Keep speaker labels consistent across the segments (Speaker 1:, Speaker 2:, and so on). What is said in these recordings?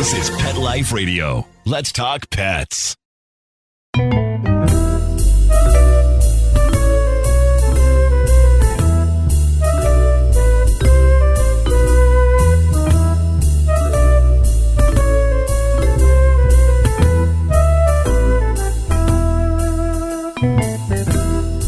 Speaker 1: This is Pet Life Radio. Let's talk pets.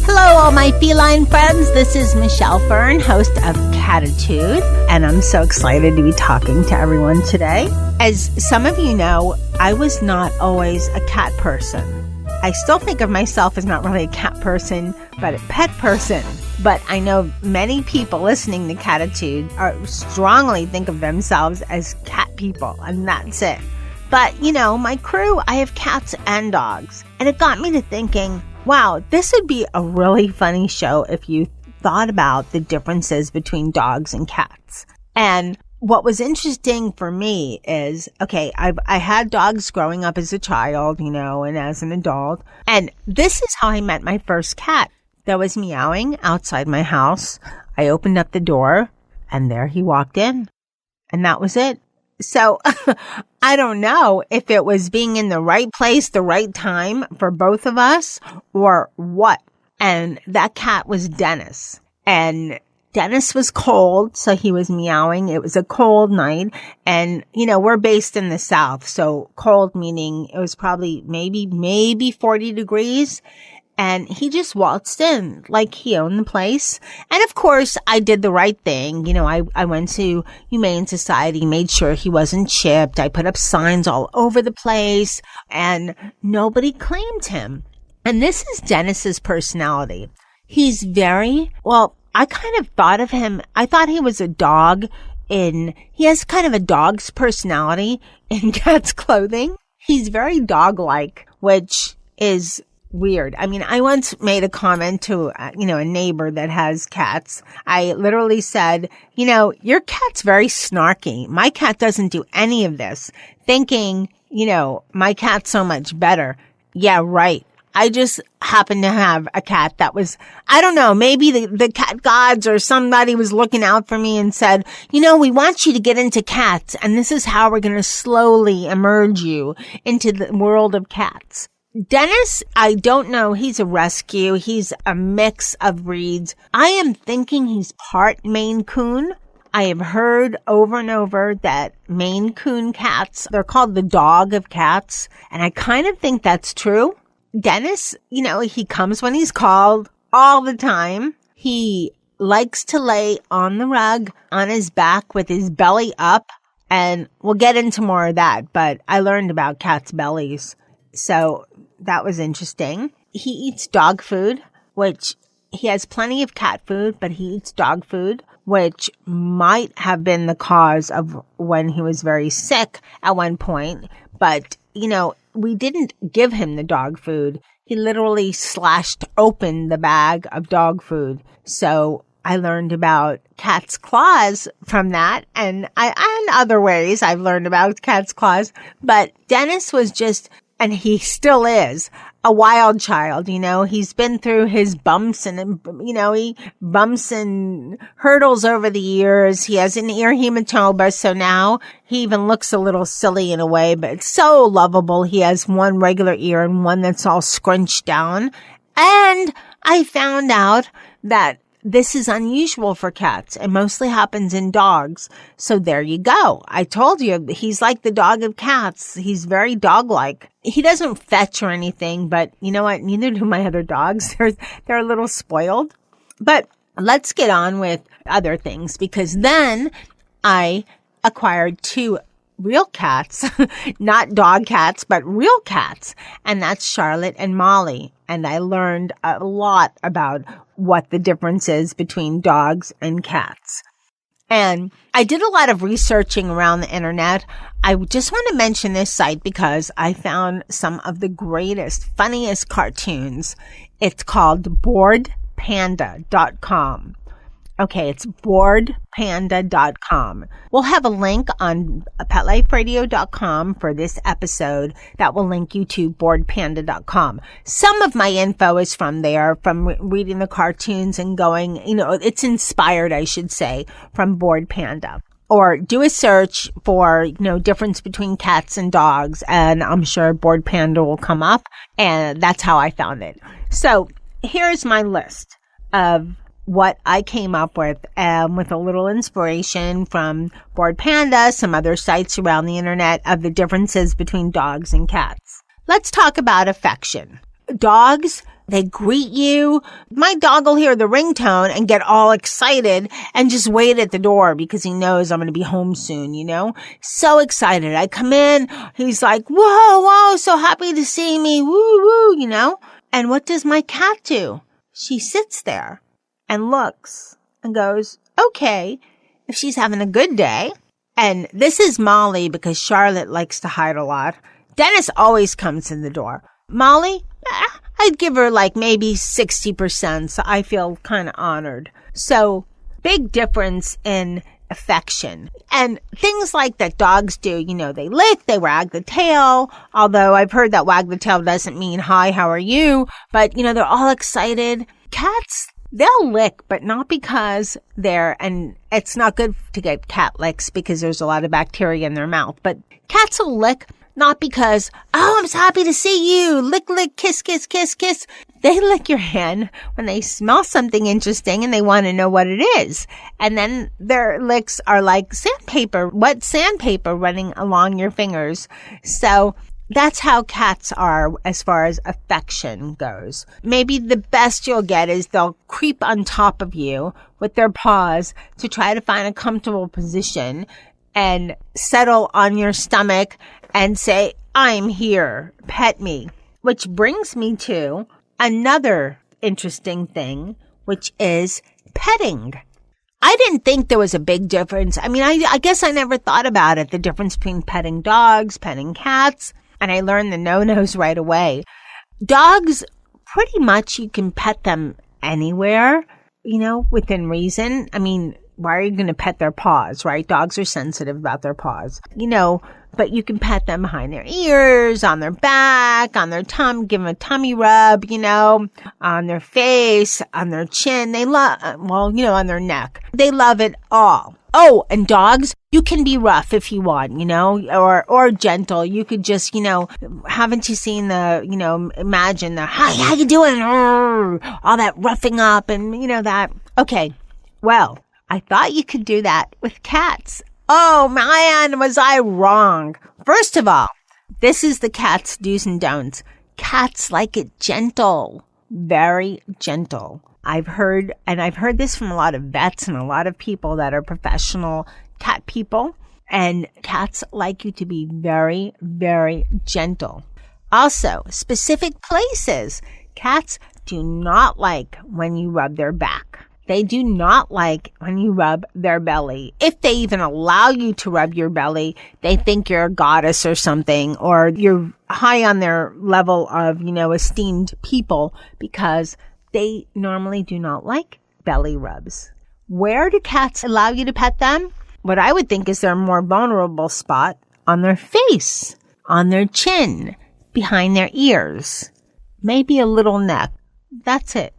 Speaker 2: Hello, all my feline friends. This is Michelle Fern, host of Cattitude, and I'm so excited to be talking to everyone today. As some of you know, I was not always a cat person. I still think of myself as not really a cat person, but a pet person. But I know many people listening to Cattitude strongly think of themselves as cat people, and that's it. But, you know, my crew, I have cats and dogs, and it got me to thinking, wow, this would be a really funny show if you thought about the differences between dogs and cats. And what was interesting for me is, okay, I had dogs growing up as a child, you know, and as an adult. And this is how I met my first cat that was meowing outside my house. I opened up the door and there he walked in. And that was it. So I don't know if it was being in the right place, the right time for both of us or what. And that cat was Dennis. And Dennis was cold, so he was meowing. It was a cold night. And, you know, we're based in the South. So cold meaning it was probably maybe 40 degrees. And he just waltzed in like he owned the place. And of course, I did the right thing. You know, I went to Humane Society, made sure he wasn't chipped. I put up signs all over the place and nobody claimed him. And this is Dennis's personality. He's I kind of thought of him. I thought he was a dog he has kind of a dog's personality in cat's clothing. He's very dog-like, which is weird. I mean, I once made a comment to, a neighbor that has cats. I literally said, you know, your cat's very snarky. My cat doesn't do any of this. Thinking, you know, my cat's so much better. Yeah, right. I just happened to have a cat that was, I don't know, maybe the cat gods or somebody was looking out for me and said, you know, we want you to get into cats and this is how we're going to slowly emerge you into the world of cats. Dennis, I don't know. He's a rescue. He's a mix of breeds. I am thinking he's part Maine Coon. I have heard over and over that Maine Coon cats, they're called the dog of cats. And I kind of think that's true. Dennis, you know, he comes when he's called all the time. He likes to lay on the rug on his back with his belly up. And we'll get into more of that. But I learned about cats' bellies. So that was interesting. He eats dog food, which he has plenty of cat food, but he eats dog food, which might have been the cause of when he was very sick at one point. But, you know, we didn't give him the dog food. He literally slashed open the bag of dog food. So I learned about cat's claws from that and other ways I've learned about cat's claws. But Dennis was just, and he still is, a wild child. You know, he's been through his bumps and, you know, he bumps and hurdles over the years. He has an ear hematoma. So now he even looks a little silly in a way, but it's so lovable. He has one regular ear and one that's all scrunched down. And I found out that this is unusual for cats. It mostly happens in dogs. So there you go. I told you, he's like the dog of cats. He's very dog-like. He doesn't fetch or anything, but you know what? Neither do my other dogs. They're a little spoiled. But let's get on with other things because then I acquired 2 real cats, not dog cats, but real cats. And that's Charlotte and Molly. And I learned a lot about what the difference is between dogs and cats. And I did a lot of researching around the internet. I just want to mention this site because I found some of the greatest, funniest cartoons. It's called boredpanda.com. Okay, it's boredpanda.com. We'll have a link on petliferadio.com for this episode that will link you to boredpanda.com. Some of my info is from there, from reading the cartoons and going, you know, it's inspired, I should say, from Bored Panda. or do a search for, difference between cats and dogs, and I'm sure Bored Panda will come up, and that's how I found it. So here's my list of what I came up with a little inspiration from Bored Panda, some other sites around the internet, of the differences between dogs and cats. Let's talk about affection. Dogs, they greet you. My dog will hear the ringtone and get all excited and just wait at the door because he knows I'm going to be home soon, So excited. I come in, he's like, whoa, so happy to see me, woo, And what does my cat do? She sits there and looks and goes, okay, if she's having a good day. And this is Molly because Charlotte likes to hide a lot. Dennis always comes in the door. Molly, I'd give her like maybe 60%, so I feel kind of honored. So big difference in affection. And things like that dogs do, they lick, they wag the tail, although I've heard that wag the tail doesn't mean hi, how are you? But, they're all excited. Cats, they'll lick, but not because and it's not good to get cat licks because there's a lot of bacteria in their mouth, but cats will lick not because, oh, I'm so happy to see you, lick, lick, kiss, kiss, kiss, kiss. They lick your hand when they smell something interesting and they want to know what it is. And then their licks are like sandpaper, wet sandpaper running along your fingers. So that's how cats are as far as affection goes. Maybe the best you'll get is they'll creep on top of you with their paws to try to find a comfortable position and settle on your stomach and say, I'm here, pet me. Which brings me to another interesting thing, which is petting. I didn't think there was a big difference. I mean, I guess I never thought about it, the difference between petting dogs, petting cats, and I learned the no-nos right away. Dogs, pretty much you can pet them anywhere, within reason. I mean, why are you going to pet their paws, right? Dogs are sensitive about their paws, but you can pet them behind their ears, on their back, on their tummy, give them a tummy rub, on their face, on their chin. They love, on their neck. They love it all. Oh, and dogs, you can be rough if you want, or gentle. You could just, haven't you seen imagine the, hi, how you doing? All that roughing up and, that. Okay, well, I thought you could do that with cats. Oh, man, was I wrong. First of all, this is the cat's do's and don'ts. Cats like it gentle, very gentle. I've heard this from a lot of vets and a lot of people that are professional cat people, and cats like you to be very, very gentle. Also, specific places. Cats do not like when you rub their back. They do not like when you rub their belly. If they even allow you to rub your belly, they think you're a goddess or something, or you're high on their level of, esteemed people, because they normally do not like belly rubs. Where do cats allow you to pet them? What I would think is their more vulnerable spot, on their face, on their chin, behind their ears, maybe a little neck. That's it.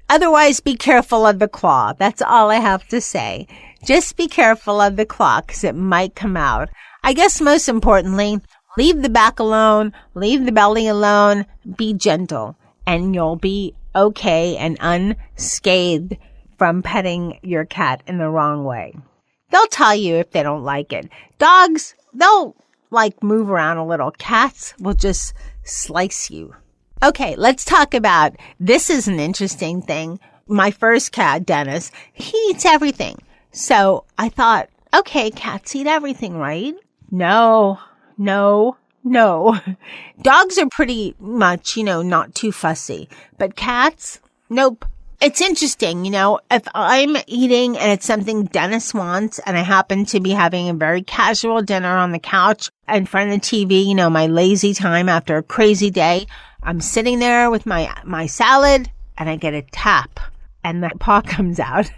Speaker 2: Otherwise, be careful of the claw. That's all I have to say. Just be careful of the claw because it might come out. I guess most importantly, leave the back alone, leave the belly alone, be gentle, and you'll be okay and unscathed from petting your cat in the wrong way. They'll tell you if they don't like it. Dogs, they'll move around a little. Cats will just slice you. Okay, let's talk about, this is an interesting thing. My first cat, Dennis, he eats everything. So I thought, okay, cats eat everything, right? No. Dogs are pretty much, not too fussy. But cats, nope. It's interesting, if I'm eating and it's something Dennis wants and I happen to be having a very casual dinner on the couch in front of the TV, my lazy time after a crazy day, I'm sitting there with my salad and I get a tap and the paw comes out.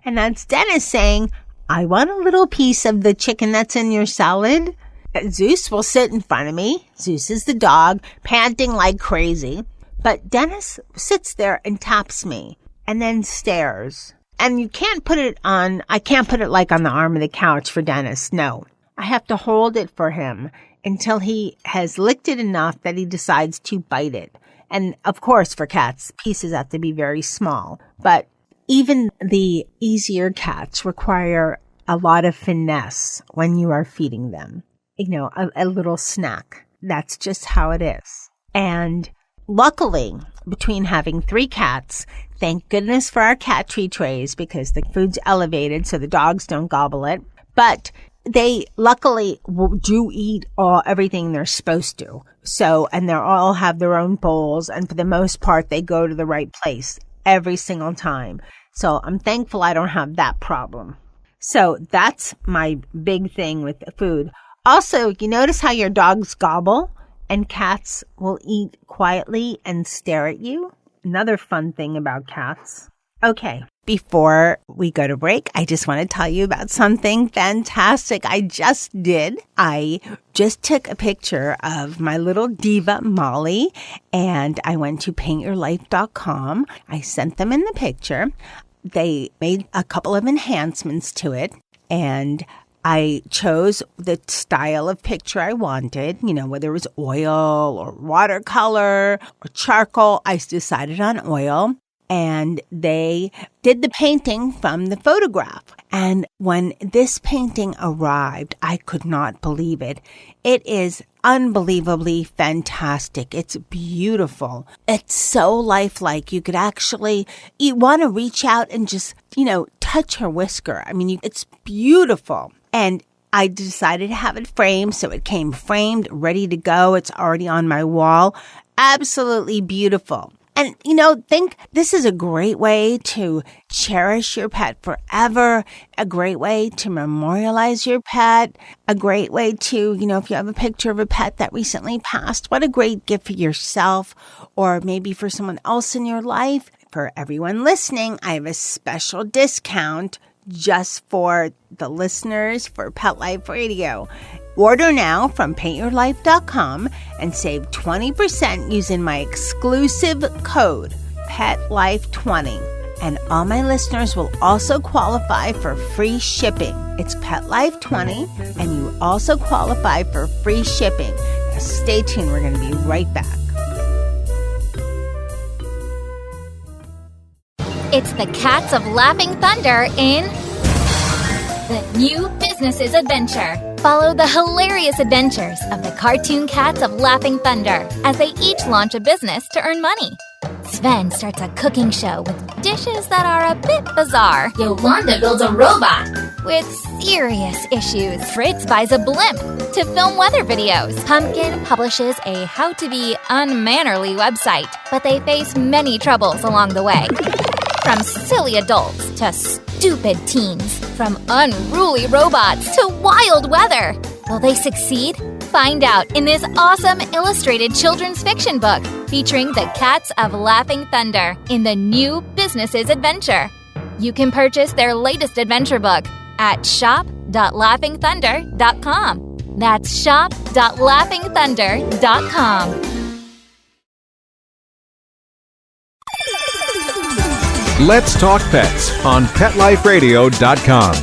Speaker 2: And that's Dennis saying, I want a little piece of the chicken that's in your salad. Zeus will sit in front of me. Zeus is the dog, panting like crazy. But Dennis sits there and taps me and then stares. And you can't put it on, I can't put it like on the arm of the couch for Dennis. No, I have to hold it for him until he has licked it enough that he decides to bite it. And of course, for cats, pieces have to be very small. But even the easier cats require a lot of finesse when you are feeding them. A little snack. That's just how it is. And luckily, between having 3 cats, thank goodness for our cat tree trays because the food's elevated so the dogs don't gobble it. But they luckily do eat everything they're supposed to. So, and they all have their own bowls. And for the most part, they go to the right place every single time. So I'm thankful I don't have that problem. So that's my big thing with the food. Also, you notice how your dogs gobble and cats will eat quietly and stare at you? Another fun thing about cats. Okay, before we go to break, I just want to tell you about something fantastic I just did. I just took a picture of my little diva, Molly, and I went to paintyourlife.com. I sent them in the picture. They made a couple of enhancements to it, and I chose the style of picture I wanted, whether it was oil or watercolor or charcoal. I decided on oil, and they did the painting from the photograph. And when this painting arrived, I could not believe it. It is unbelievably fantastic. It's beautiful. It's so lifelike. You could actually, you want to reach out and just, touch her whisker. I mean, it's beautiful. And I decided to have it framed, so it came framed, ready to go. It's already on my wall. Absolutely beautiful. And, think this is a great way to cherish your pet forever, a great way to memorialize your pet, a great way to, if you have a picture of a pet that recently passed, what a great gift for yourself or maybe for someone else in your life. For everyone listening, I have a special discount just for the listeners for Pet Life Radio. Order now from paintyourlife.com and save 20% using my exclusive code, PETLIFE20. And all my listeners will also qualify for free shipping. It's PETLIFE20, and you also qualify for free shipping. Now stay tuned. We're going to be right back.
Speaker 3: It's the Cats of Laughing Thunder in The New Businesses Adventure. Follow the hilarious adventures of the cartoon cats of Laughing Thunder as they each launch a business to earn money. Sven starts a cooking show with dishes that are a bit bizarre.
Speaker 4: Yolanda builds a robot
Speaker 3: with serious issues. Fritz buys a blimp to film weather videos. Pumpkin publishes a how-to-be unmannerly website, but they face many troubles along the way. From silly adults to stupid teens, from unruly robots to wild weather. Will they succeed? Find out in this awesome illustrated children's fiction book featuring the Cats of Laughing Thunder in the New Businesses Adventure. You can purchase their latest adventure book at shop.laughingthunder.com. That's shop.laughingthunder.com.
Speaker 5: Let's Talk Pets on PetLifeRadio.com.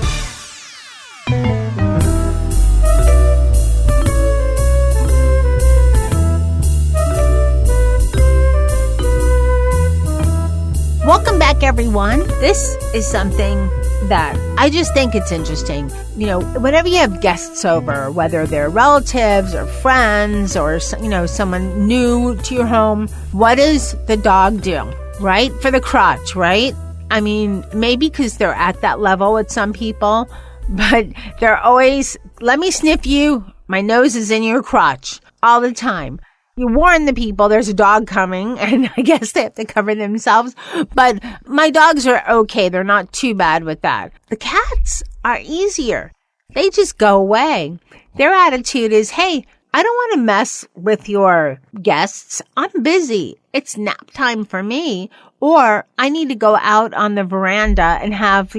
Speaker 2: Welcome back, everyone. This is something that I just think it's interesting. Whenever you have guests over, whether they're relatives or friends or, someone new to your home, what does the dog do? Right? For the crotch, right? I mean, maybe because they're at that level with some people, but they're always, let me sniff you. My nose is in your crotch all the time. You warn the people there's a dog coming, and I guess they have to cover themselves. But my dogs are okay. They're not too bad with that. The cats are easier. They just go away. Their attitude is, hey, I don't want to mess with your guests. I'm busy. It's nap time for me. Or I need to go out on the veranda and have,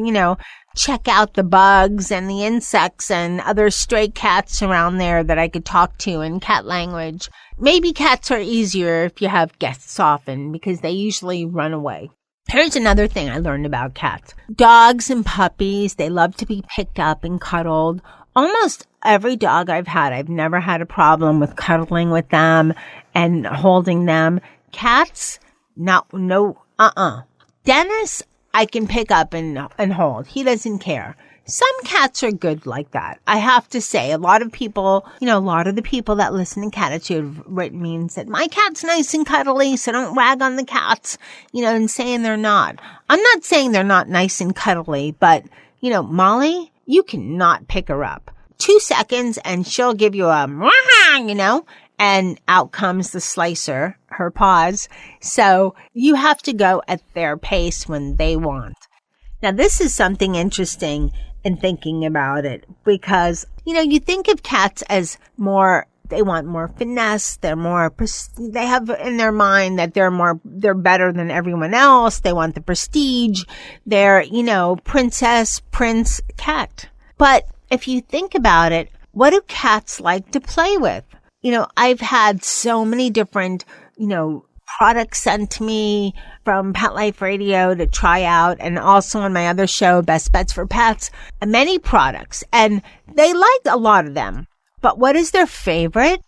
Speaker 2: check out the bugs and the insects and other stray cats around there that I could talk to in cat language. Maybe cats are easier if you have guests often because they usually run away. Here's another thing I learned about cats. Dogs and puppies, they love to be picked up and cuddled. Almost every dog I've had, I've never had a problem with cuddling with them and holding them. Cats, Dennis, I can pick up and hold. He doesn't care. Some cats are good like that. I have to say, a lot of the people that listen to Cattitude have written me and said, my cat's nice and cuddly, so don't rag on the cats, and saying they're not. I'm not saying they're not nice and cuddly, but, Molly, you cannot pick her up. 2 seconds and she'll give you a, and out comes the slicer, her paws. So you have to go at their pace when they want. Now, this is something interesting in thinking about it because, you think of cats as they want more finesse. They have in their mind that they're better than everyone else. They want the prestige. They're, princess, prince, cat. But if you think about it, what do cats like to play with? I've had so many different, products sent to me from Pet Life Radio to try out, and also on my other show, Best Bets for Pets, many products, and they liked a lot of them. But what is their favorite?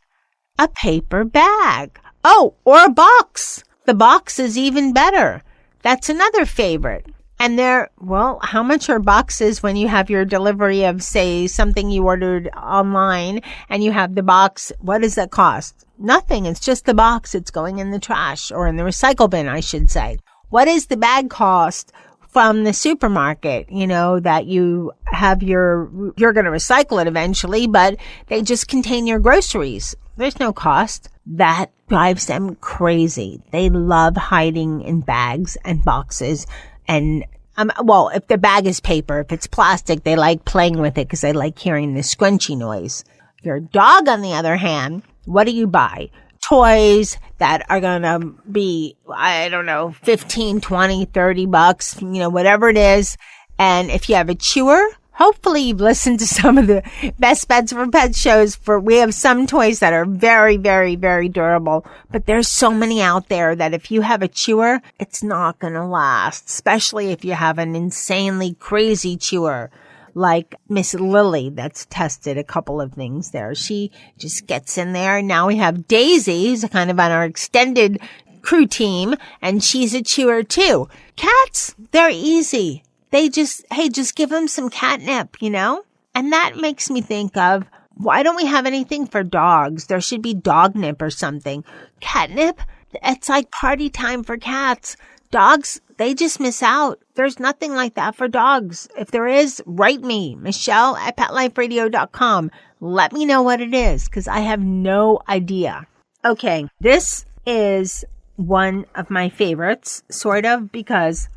Speaker 2: A paper bag. Oh, or a box. The box is even better. That's another favorite. And how much are boxes when you have your delivery of, say, something you ordered online and you have the box? What does that cost? Nothing. It's just the box. It's going in the trash or in the recycle bin, I should say. What is the bag cost from the supermarket? That you have you're going to recycle it eventually, but they just contain your groceries. There's no cost. That drives them crazy. They love hiding in bags and boxes. And, if the bag is paper, if it's plastic, they like playing with it because they like hearing the scrunchy noise. Your dog, on the other hand, what do you buy? Toys that are going to be, I don't know, 15, 20, 30 bucks, whatever it is. And if you have a chewer, hopefully you've listened to some of the Best Bets for Pets shows. We have some toys that are very, very, very durable, but there's so many out there that if you have a chewer, it's not going to last, especially if you have an insanely crazy chewer like Miss Lily that's tested a couple of things there. She just gets in there. Now we have Daisy, who's kind of on our extended crew team, and she's a chewer too. Cats, they're easy. They just give them some catnip, And that makes me think of, why don't we have anything for dogs? There should be dog nip or something. Catnip, it's like party time for cats. Dogs, they just miss out. There's nothing like that for dogs. If there is, write me, Michelle at PetLifeRadio.com. Let me know what it is, because I have no idea. Okay, this is one of my favorites, sort of, because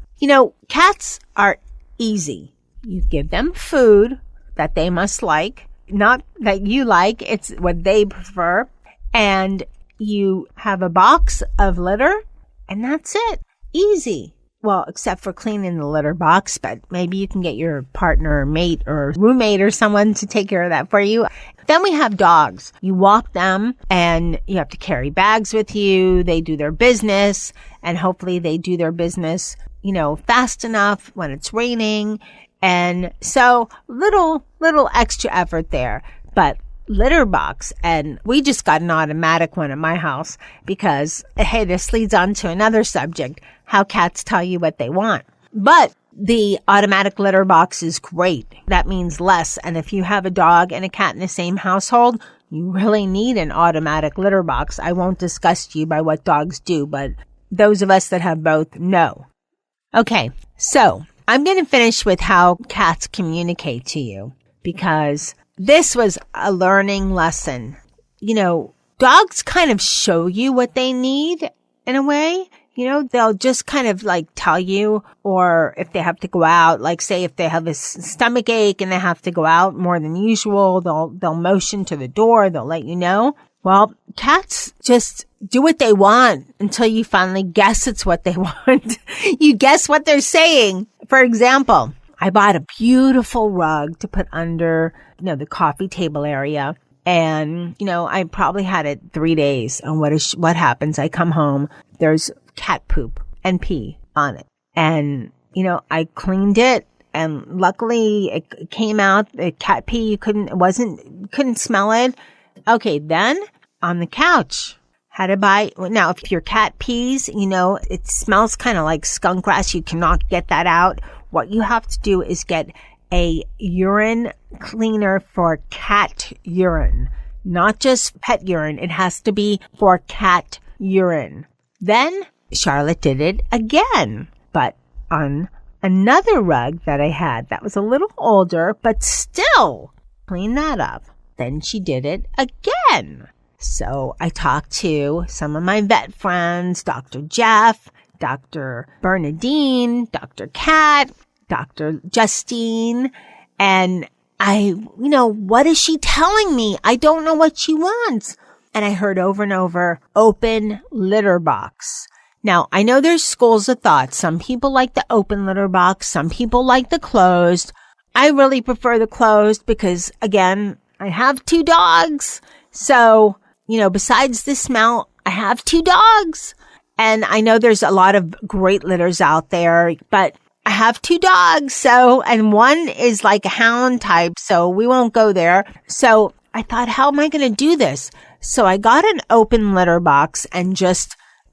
Speaker 2: cats are easy. You give them food that they must like, not that you like, it's what they prefer. And you have a box of litter, and that's it. Easy. Well, except for cleaning the litter box, but maybe you can get your partner or mate or roommate or someone to take care of that for you. Then we have dogs. You walk them and you have to carry bags with you. They do their business, and hopefully they do their business, fast enough when it's raining. And so little extra effort there, but litter box. And we just got an automatic one at my house because, hey, this leads on to another subject, how cats tell you what they want. But the automatic litter box is great. That means less. And if you have a dog and a cat in the same household, you really need an automatic litter box. I won't discuss to you by what dogs do, but those of us that have both know. Okay, so I'm going to finish with how cats communicate to you, because this was a learning lesson. Dogs kind of show you what they need in a way. They'll just kind of like tell you, or if they have to go out, like say if they have a stomach ache and they have to go out more than usual, they'll motion to the door. They'll let you know. Well, cats just do what they want until you finally guess it's what they want. You guess what they're saying. For example, I bought a beautiful rug to put under, the coffee table area. And, I probably had it 3 days. And what happens? I come home, there's cat poop and pee on it. And, I cleaned it. And luckily it came out, the cat pee, you couldn't smell it. Okay, then on the couch, now if your cat pees, it smells kind of like skunk grass. You cannot get that out. What you have to do is get a urine cleaner for cat urine, not just pet urine. It has to be for cat urine. Then Charlotte did it again, but on another rug that I had that was a little older, but still clean that up. Then she did it again. So I talked to some of my vet friends, Dr. Jeff, Dr. Bernadine, Dr. Kat, Dr. Justine, and what is she telling me? I don't know what she wants. And I heard over and over, open litter box. Now, I know there's schools of thought. Some people like the open litter box. Some people like the closed. I really prefer the closed because, again, I have 2 dogs. So, besides the smell, I have 2 dogs. And I know there's a lot of great litters out there, but I have 2 dogs. And one is like a hound type, so we won't go there. So I thought, how am I going to do this? So I got an open litter box and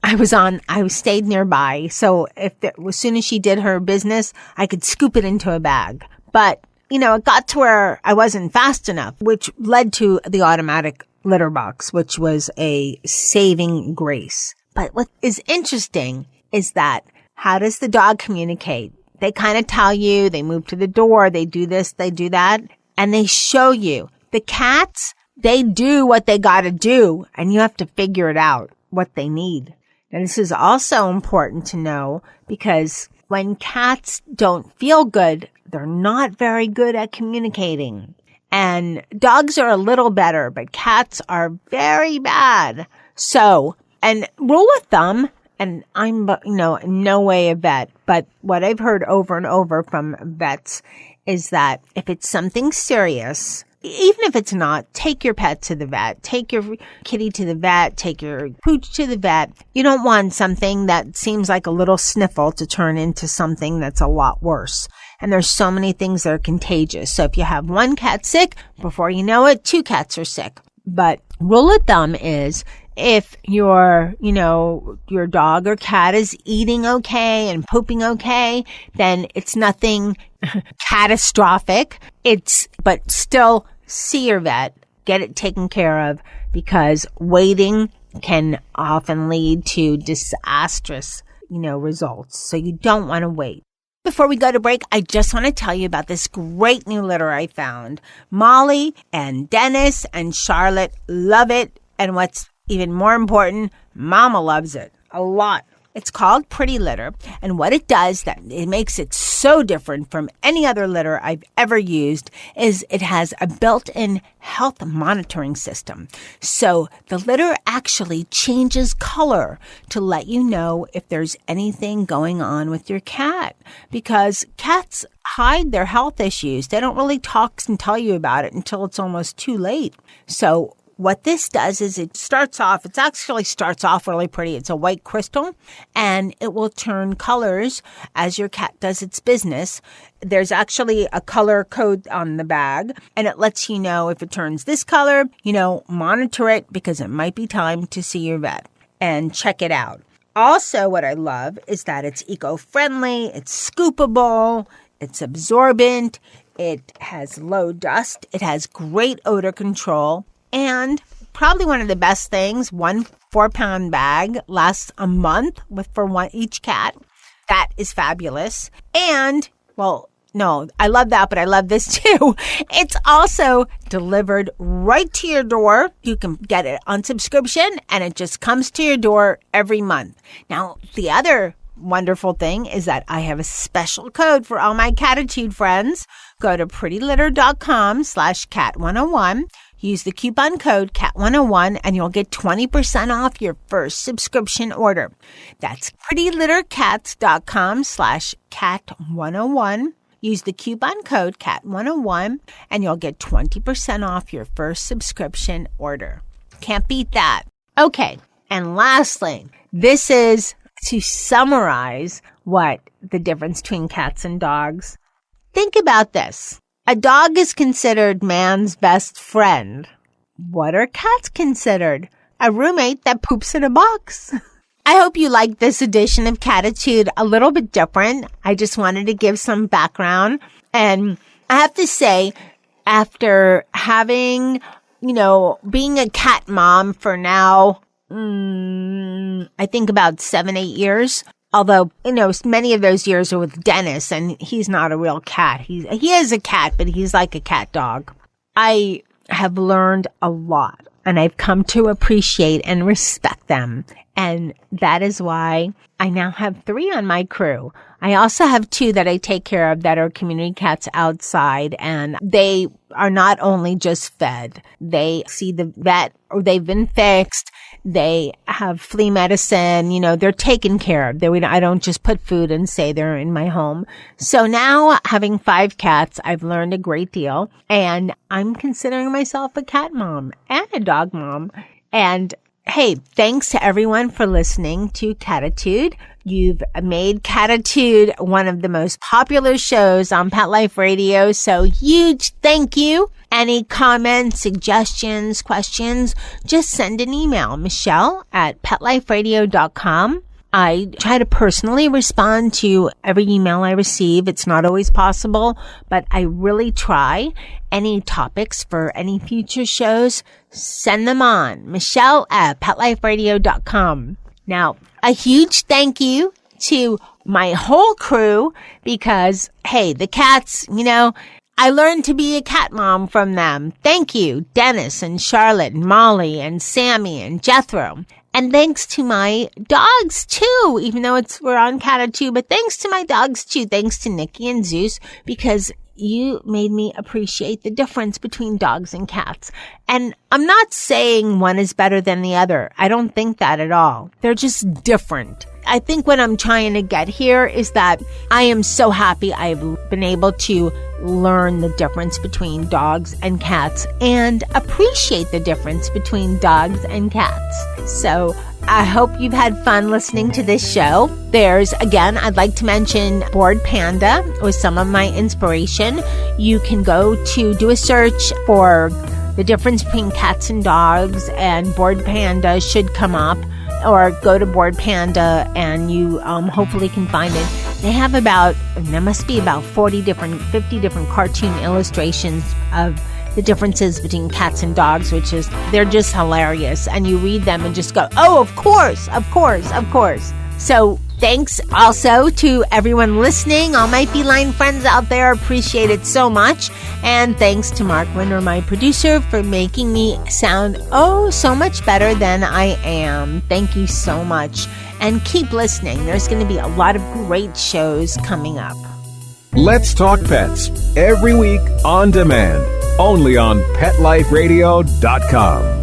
Speaker 2: I stayed nearby. So as soon as she did her business, I could scoop it into a bag. But, it got to where I wasn't fast enough, which led to the automatic litter box, which was a saving grace. But what is interesting is that how does the dog communicate? They kind of tell you, they move to the door, they do this, they do that, and they show you. The cats, they do what they got to do, and you have to figure it out, what they need. And this is also important to know because when cats don't feel good, they're not very good at communicating. And dogs are a little better, but cats are very bad. So, and rule of thumb, and I'm, in no way a vet, but what I've heard over and over from vets is that if it's something serious, even if it's not, take your pet to the vet, take your kitty to the vet, take your pooch to the vet. You don't want something that seems like a little sniffle to turn into something that's a lot worse. And there's so many things that are contagious. So if you have 1 cat sick, before you know it, 2 cats are sick. But rule of thumb is if your dog or cat is eating okay and pooping okay, then it's nothing catastrophic. But still see your vet, get it taken care of because waiting can often lead to disastrous, results. So you don't want to wait. Before we go to break, I just want to tell you about this great new litter I found. Molly and Dennis and Charlotte love it. And what's even more important, Mama loves it a lot. It's called Pretty Litter, and what it does that it makes it so different from any other litter I've ever used is it has a built-in health monitoring system. So the litter actually changes color to let you know if there's anything going on with your cat, because cats hide their health issues. They don't really talk and tell you about it until it's almost too late. So what this does is it actually starts off really pretty. It's a white crystal and it will turn colors as your cat does its business. There's actually a color code on the bag and it lets you know if it turns this color, monitor it because it might be time to see your vet and check it out. Also, what I love is that it's eco-friendly, it's scoopable, it's absorbent, it has low dust, it has great odor control. And probably one of the best things, 1 4-pound bag lasts a month for each cat. That is fabulous. And, I love that, but I love this too. It's also delivered right to your door. You can get it on subscription and it just comes to your door every month. Now, the other wonderful thing is that I have a special code for all my Cattitude friends. Go to prettylitter.com/cat101. Use the coupon code CAT101 and you'll get 20% off your first subscription order. That's prettylittercats.com/cat101. Use the coupon code CAT101 and you'll get 20% off your first subscription order. Can't beat that. Okay, and lastly, this is to summarize what the difference between cats and dogs. Think about this. A dog is considered man's best friend. What are cats considered? A roommate that poops in a box. I hope you liked this edition of Cattitude, a little bit different. I just wanted to give some background. And I have to say, after having, being a cat mom for now, I think about 7-8 years. Although, many of those years are with Dennis, and he's not a real cat. He is a cat, but he's like a cat dog. I have learned a lot, and I've come to appreciate and respect them. And that is why I now have 3 on my crew. I also have 2 that I take care of that are community cats outside, and they are not only just fed. They see the vet, or they've been fixed. They have flea medicine. They're taken care of. I don't just put food and say they're in my home. So now, having 5 cats, I've learned a great deal, and I'm considering myself a cat mom and a dog mom. And hey, thanks to everyone for listening to Cattitude. You've made Cattitude one of the most popular shows on Pet Life Radio, so huge thank you. Any comments, suggestions, questions, just send an email, Michelle@PetLifeRadio.com. I try to personally respond to every email I receive. It's not always possible, but I really try. Any topics for any future shows, send them on, Michelle@PetLifeRadio.com. Now, a huge thank you to my whole crew because, hey, the cats, I learned to be a cat mom from them. Thank you, Dennis and Charlotte and Molly and Sammy and Jethro. And thanks to my dogs, too, even though we're on Cattitude, but thanks to my dogs, too. Thanks to Nikki and Zeus, because you made me appreciate the difference between dogs and cats. And I'm not saying one is better than the other. I don't think that at all. They're just different. I think what I'm trying to get here is that I am so happy I've been able to learn the difference between dogs and cats and appreciate the difference between dogs and cats. So I hope you've had fun listening to this show. I'd like to mention Bored Panda was some of my inspiration. You can go to do a search for the difference between cats and dogs, and Bored Panda should come up. Or go to Bored Panda and you hopefully can find it. There must be about 50 different cartoon illustrations of the differences between cats and dogs, they're just hilarious. And you read them and just go, oh, of course. So thanks also to everyone listening, all my feline friends out there. Appreciate it so much. And thanks to Mark Winter, my producer, for making me sound so much better than I am. Thank you so much. And keep listening. There's going to be a lot of great shows coming up.
Speaker 5: Let's Talk Pets, every week on demand, only on PetLifeRadio.com.